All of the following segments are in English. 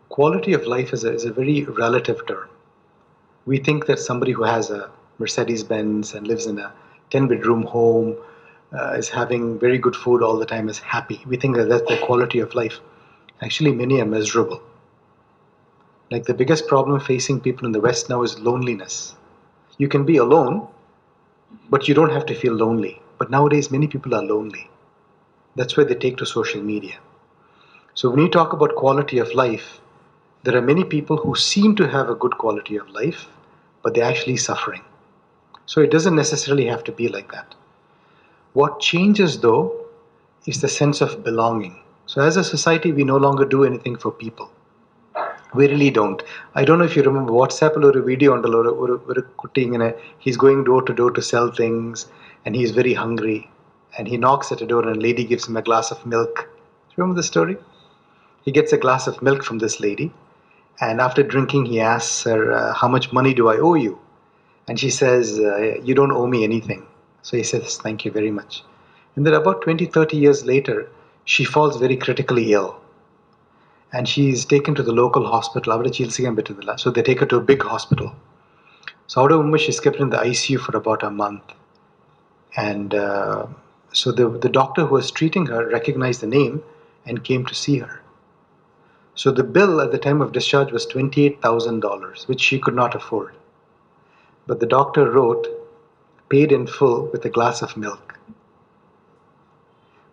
Quality of life is a very relative term. We think that somebody who has a Mercedes Benz and lives in a 10-bedroom home, is having very good food all the time, is happy. We think that that's the quality of life. Actually, many are miserable. Like the biggest problem facing people in the West now is loneliness. You can be alone, but you don't have to feel lonely. But nowadays, many people are lonely. That's why they take to social media. So when you talk about quality of life, there are many people who seem to have a good quality of life, but they're actually suffering. So it doesn't necessarily have to be like that. What changes though is the sense of belonging. So as a society, we no longer do anything for people. We really don't. I don't know if you remember WhatsApp or a video on he's going door to door to sell things and he's very hungry and he knocks at a door and a lady gives him a glass of milk. Do you remember the story? He gets a glass of milk from this lady and after drinking he asks her, how much money do I owe you? And she says, you don't owe me anything. So he says, thank you very much. And then about 20, 30 years later, she falls very critically ill. And she's taken to the local hospital. So they take her to a big hospital. So out of Mumbai, she's kept in the ICU for about a month. And so the doctor who was treating her recognized the name and came to see her. So the bill at the time of discharge was $28,000, which she could not afford. But the doctor wrote, paid in full with a glass of milk.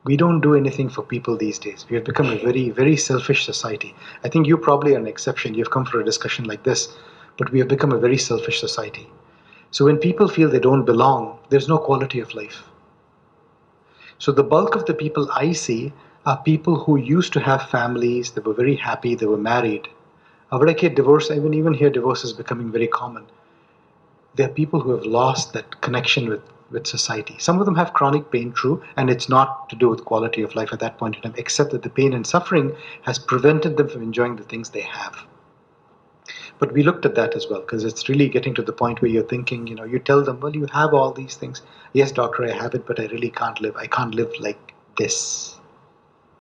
We don't do anything for people these days. We have become a very, very selfish society. I think you probably are an exception. You've come for a discussion like this, but we have become a very selfish society. So when people feel they don't belong, there's no quality of life. So the bulk of the people I see are people who used to have families, they were very happy, they were married. Divorce, even here divorce is becoming very common. There are people who have lost that connection with society. Some of them have chronic pain, true, and it's not to do with quality of life at that point in time, except that the pain and suffering has prevented them from enjoying the things they have. But we looked at that as well, because it's really getting to the point where you're thinking, you tell them, well, you have all these things. Yes, doctor, I have it, but I really can't live. I can't live like this.